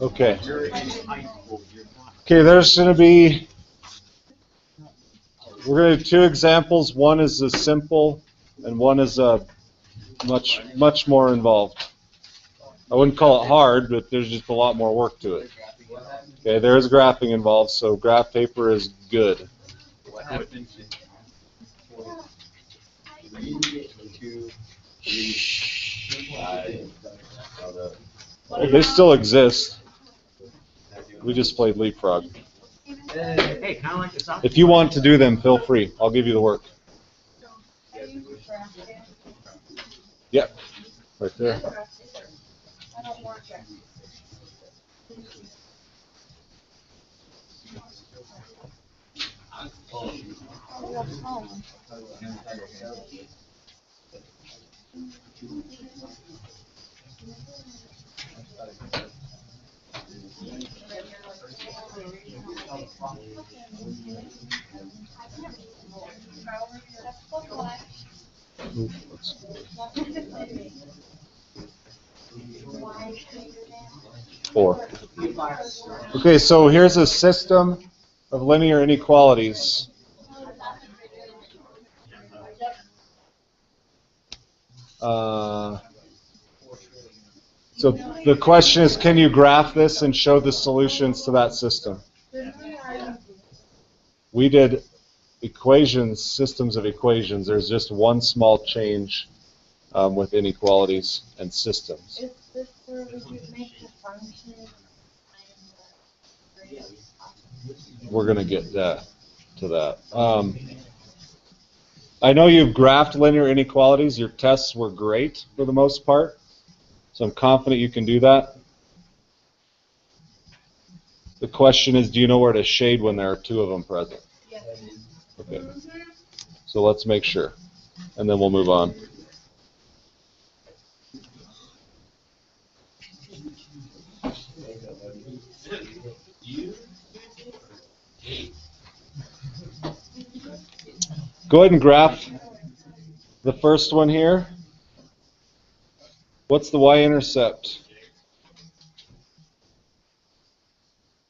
Okay. Okay, there's going to be, we're going to do two examples. One is a simple, and one is a much more involved. I wouldn't call it hard, but there's just a lot more work to it. Okay, there is graphing involved, so graph paper is good. They still exist. We just played leapfrog. If you want to do them, feel free. I'll give you the work. Yep, right there. Four. Okay, so here's a system of linear inequalities. So the question is, can you graph this and show the solutions to that system? We did equations, systems of equations. There's just one small change with inequalities and systems. Is this where we could make the function? We're going to get to that. I know you've graphed linear inequalities. Your tests were great for the most part, so I'm confident you can do that. The question is, do you know where to shade when there are two of them present? Yes. Okay. So let's make sure, and then we'll move on. Go ahead and graph the first one here. What's the y-intercept?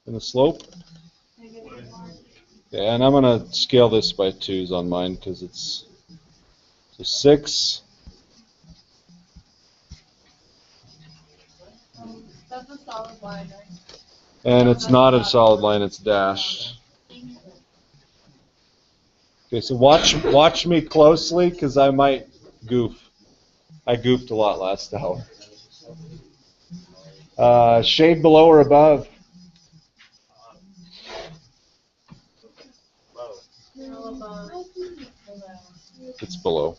And the slope? Okay, and I'm going to scale this by 2s on mine because it's so 6. That's a solid line, right? And it's not a solid line, it's dashed. Okay, so watch me closely because I might goof. I goofed a lot last hour. Shade below or above? It's below.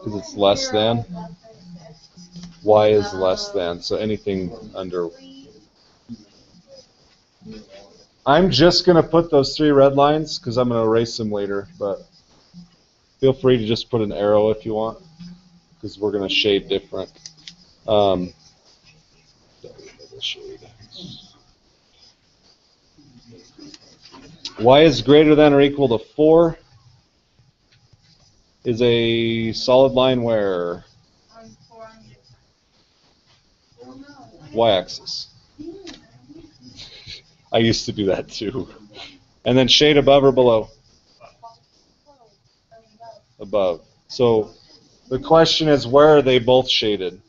Because it's less than. Y is less than, so anything under. I'm just going to put those 3 red lines because I'm going to erase them later, but feel free to just put an arrow if you want because we're going to shade different. Y is greater than or equal to 4 is a solid line where? Y-axis. I used to do that too. And then shade above or below? Above. So the question is, where are they both shaded?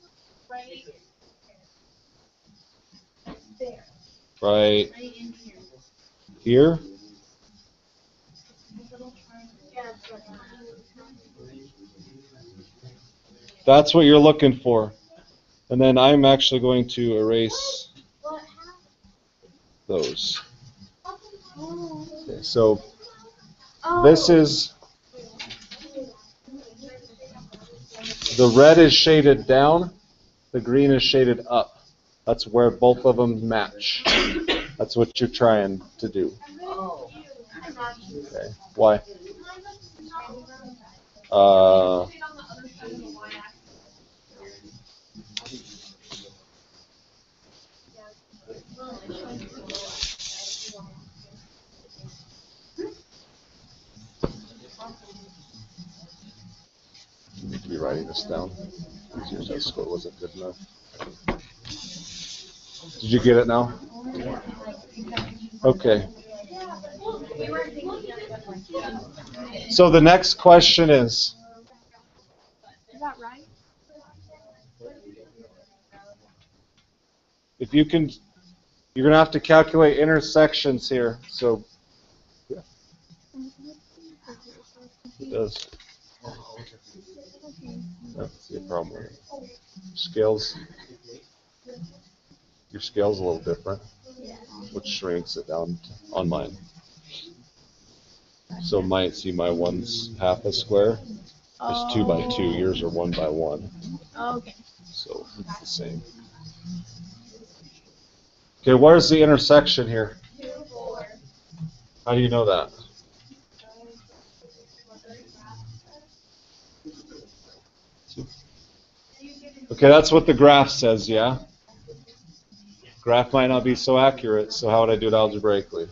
Right here? That's what you're looking for. And then I'm actually going to erase those. Okay, so this is, the red is shaded down, the green is shaded up. That's where both of them match. That's what you're trying to do. Okay, why? writing this down. Because that score wasn't good enough. Did you get it now? Okay. So the next question is. Is that right? If you can, you're going to have to calculate intersections here. So yeah. It does. That's the problem with it. Scales. Your scale's a little different, which shrinks it down on mine. So might see my one's half a square. It's 2 by 2. Yours are 1 by 1. Okay. So it's the same. Okay, where's the intersection here? 2, 4. How do you know that? Okay, that's what the graph says, yeah? Graph might not be so accurate, so how would I do it algebraically?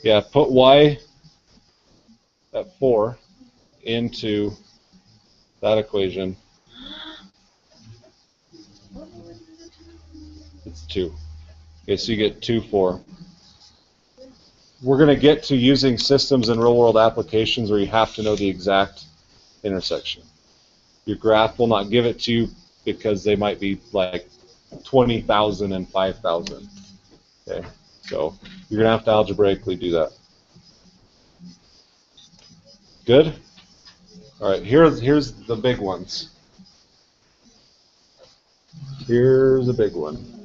Yeah, put y at 4 into that equation. It's 2. Okay, so you get 2, 4. We're going to get to using systems in real-world applications where you have to know the exact intersection. Your graph will not give it to you because they might be like 20,000 and 5,000. Okay, so you're going to have to algebraically do that. Good? All right, here's the big ones. Here's a big one.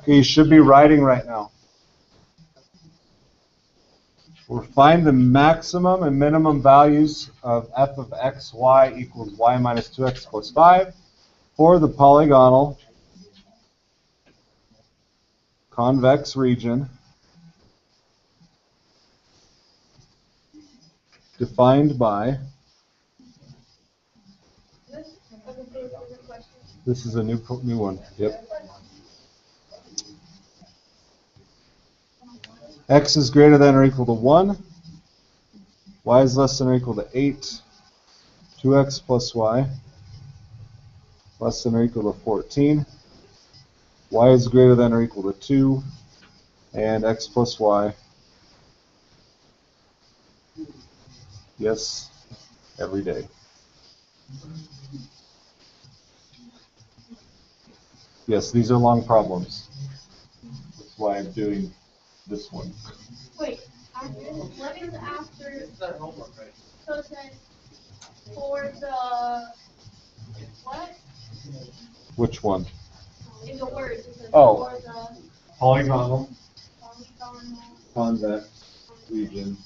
Okay, you should be writing right now. We'll find the maximum and minimum values of f of x, y equals y minus 2x plus 5 for the polygonal convex region defined by, this is a new one, yep. X is greater than or equal to 1, y is less than or equal to 8, 2x plus y less than or equal to 14, y is greater than or equal to 2, and x plus y, yes, every day. Yes, these are long problems. That's why I'm doing this one. Wait, what is after? So it says for the what? Which one? In the words, it says Oh. for the Polygonal polygonal. convex region.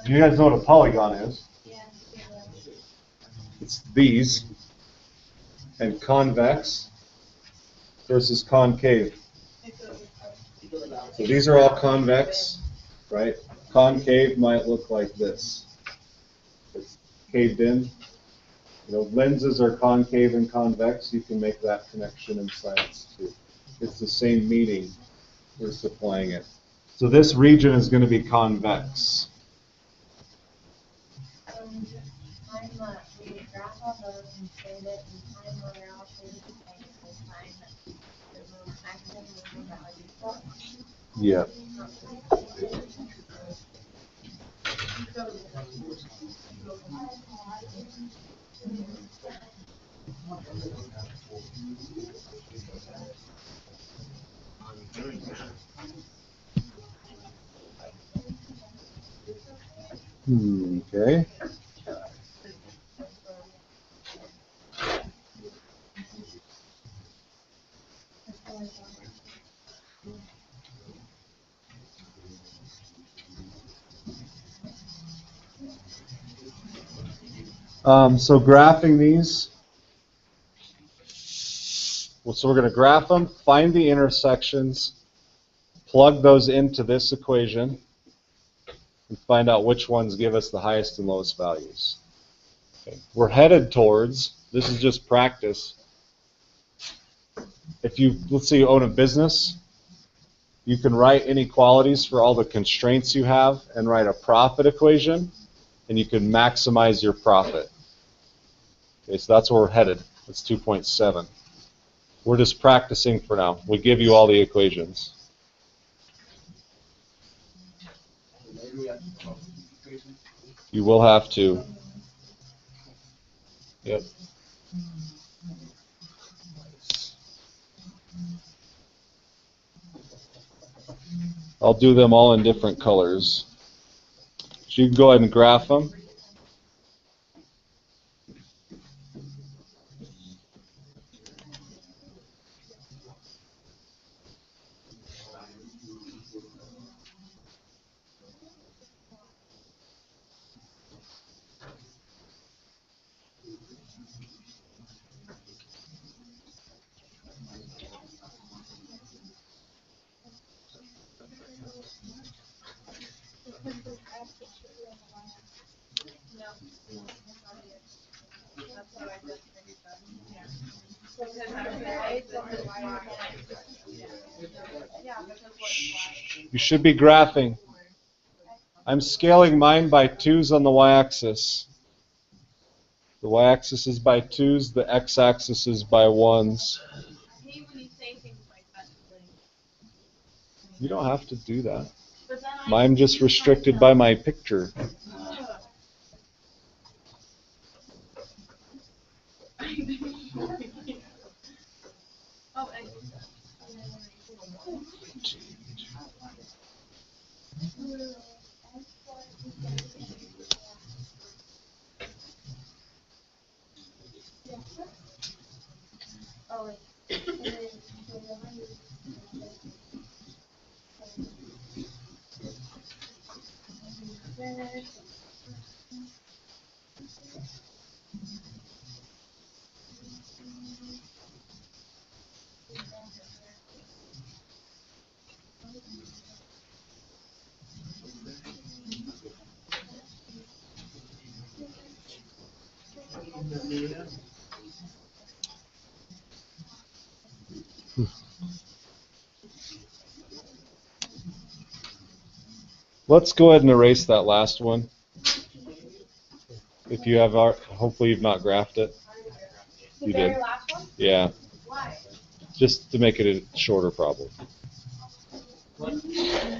Do you guys know what a polygon is? Yeah. It's these, and convex versus concave. So these are all convex, right? Concave might look like this. It's caved in. You know, lenses are concave and convex. You can make that connection in science too. It's the same meaning. We're supplying it. So this region is going to be convex. Yeah. Okay. So graphing these. Well, so we're going to graph them, find the intersections, plug those into this equation, and find out which ones give us the highest and lowest values. Okay. We're headed towards, this is just practice. If you, let's say you own a business, you can write inequalities for all the constraints you have and write a profit equation, and you can maximize your profit. Okay, so that's where we're headed. That's 2.7. We're just practicing for now. We give you all the equations. You will have to. Yep. I'll do them all in different colors. So you can go ahead and graph them. You should be graphing. I'm scaling mine by 2's on the y-axis. The y-axis is by 2's, the x-axis is by 1's. You don't have to do that. I'm just restricted by my picture. Let's go ahead and erase that last one. If you have, hopefully you've not graphed it. You did. Yeah. Just to make it a shorter problem.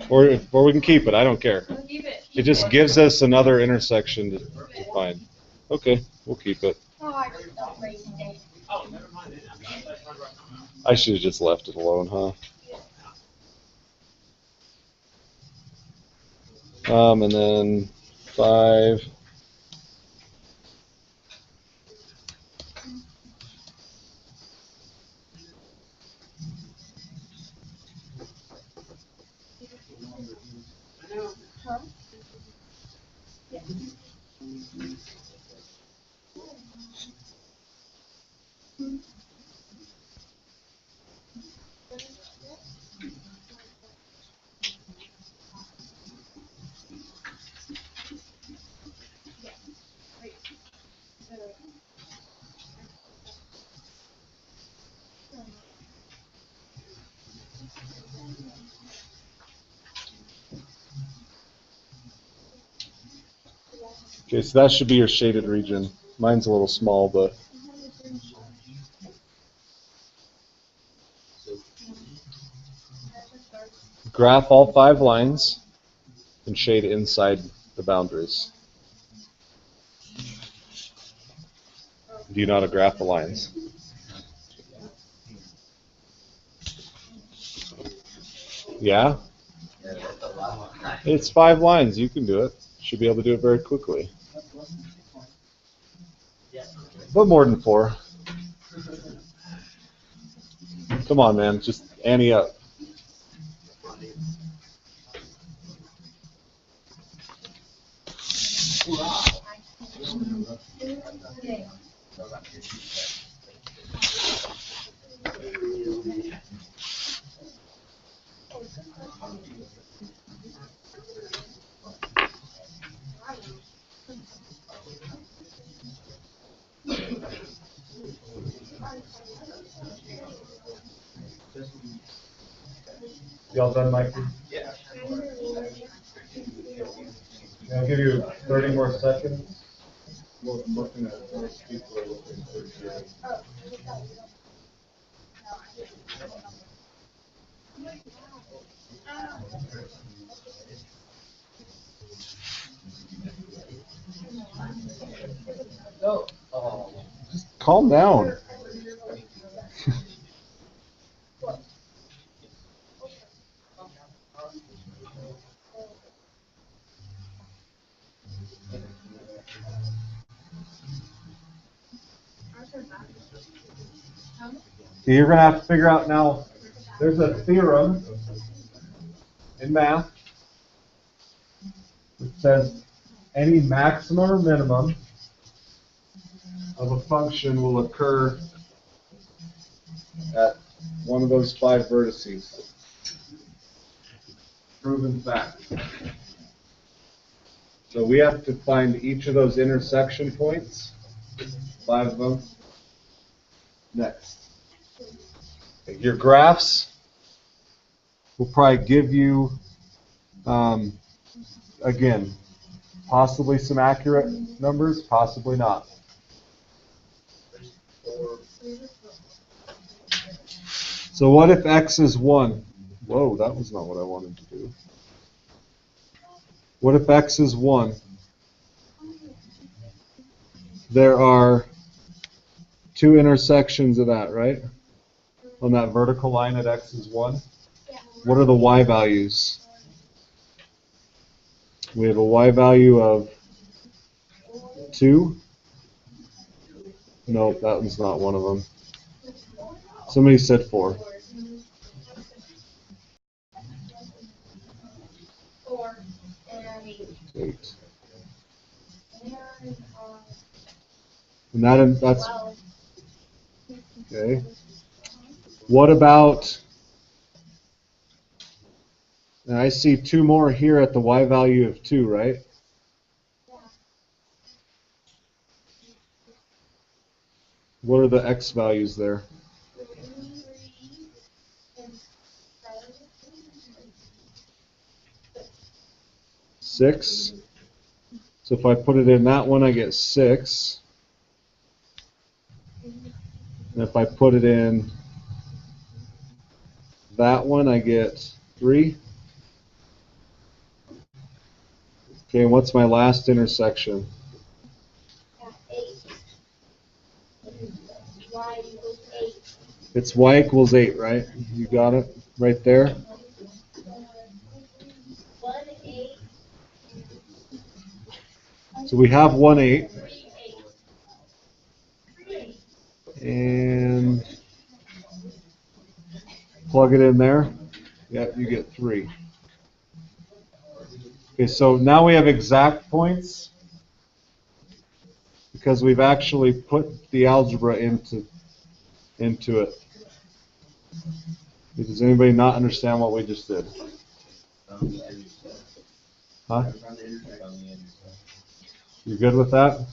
Or we can keep it. I don't care. It just gives us another intersection to find. Okay, we'll keep it. I should have just left it alone, huh? And then 5. Okay, so that should be your shaded region. Mine's a little small, but graph all 5 lines and shade inside the boundaries. Do you know how to graph the lines? Yeah? It's 5 lines. You can do it. Should be able to do it very quickly. But more than 4. Come on, man. Just ante up. Y'all done, Mike? Yeah. I'll give you 30 more seconds. Just calm down. So you're going to have to figure out now, there's a theorem in math that says any maximum or minimum of a function will occur at one of those 5 vertices. Proven fact. So we have to find each of those intersection points, 5 of them, next. Your graphs will probably give you, again, possibly some accurate numbers, possibly not. So what if x is 1? Whoa, that was not what I wanted to do. What if x is 1? There are 2 intersections of that, right? On that vertical line at x is 1. What are the y values? We have a y value of 2. No, that was not one of them. Somebody said 4. 8. And that's okay. What about? Now I see 2 more here at the y value of 2, right? What are the x values there? 6. So if I put it in that one, I get 6. And if I put it in that one, I get 3. Okay, what's my last intersection? 8. Y equals 8. It's y equals 8, right? You got it right there. 1, 8. So we have 1, 8. 3, 8. And plug it in there. Yep, you get 3. Okay, so now we have exact points because we've actually put the algebra into it. Does anybody not understand what we just did? Huh? You good with that?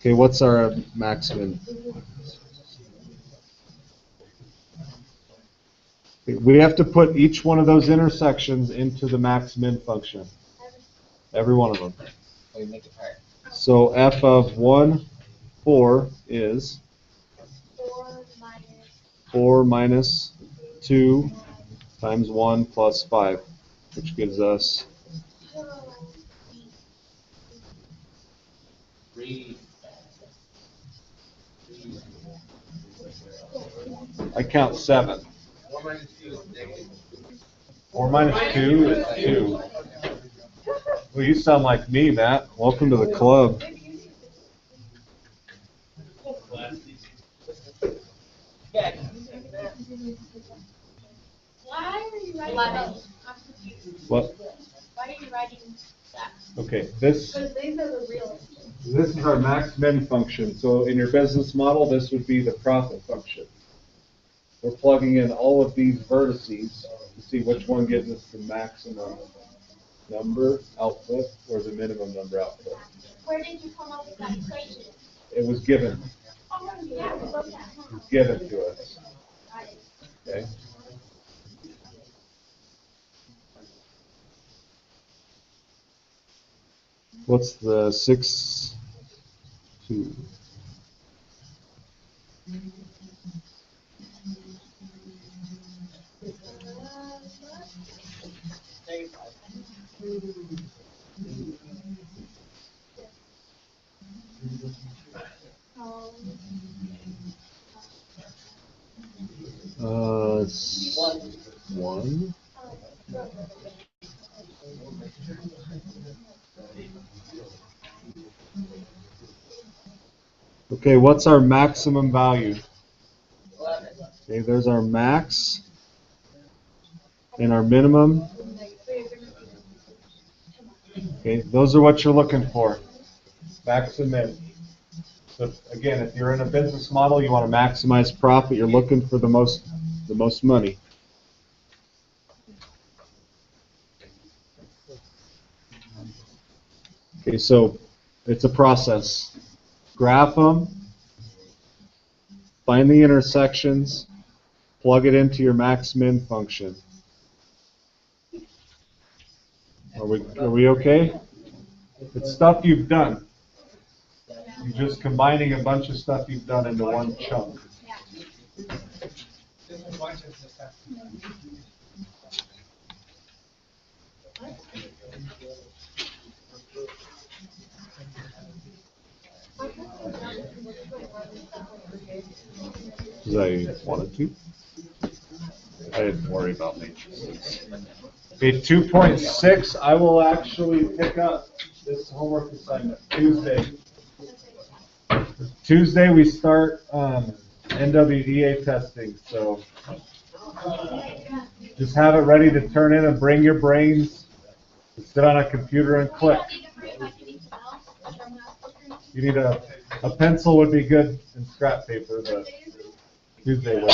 Okay, what's our maximum? We have to put each one of those intersections into the max-min function. Every one of them. So f of 1, 4 is 4 minus 2 times 1 plus 5, which gives us 3. I count 7. 4 minus 2 is 2. Well, you sound like me, Matt. Welcome to the club. Why are you writing? I'm confused. What? Why are you writing that? Okay, this Because these are the real. is our max min function. So in your business model, this would be the profit function. We're plugging in all of these vertices to see which one gives us the maximum number output or the minimum number output. Where did you come up with that equation? It was given. Oh, yeah, we wrote that. It was given to us. Got it. Okay. What's the 6, 2? It's 1. Okay, what's our maximum value? Okay, there's our max and our minimum. Okay, those are what you're looking for. Max and min. So again, if you're in a business model, you want to maximize profit, you're looking for the most money. Okay, so it's a process. Graph them, find the intersections, plug it into your max min function. Are we okay? It's stuff you've done. You're just combining a bunch of stuff you've done into one chunk. Because I wanted to. I didn't worry about matrices. Okay, 2.6, I will actually pick up this homework assignment Tuesday. Tuesday we start NWEA testing, so just have it ready to turn in and bring your brains to sit on a computer and click. You need a pencil would be good and scrap paper, but Tuesday will.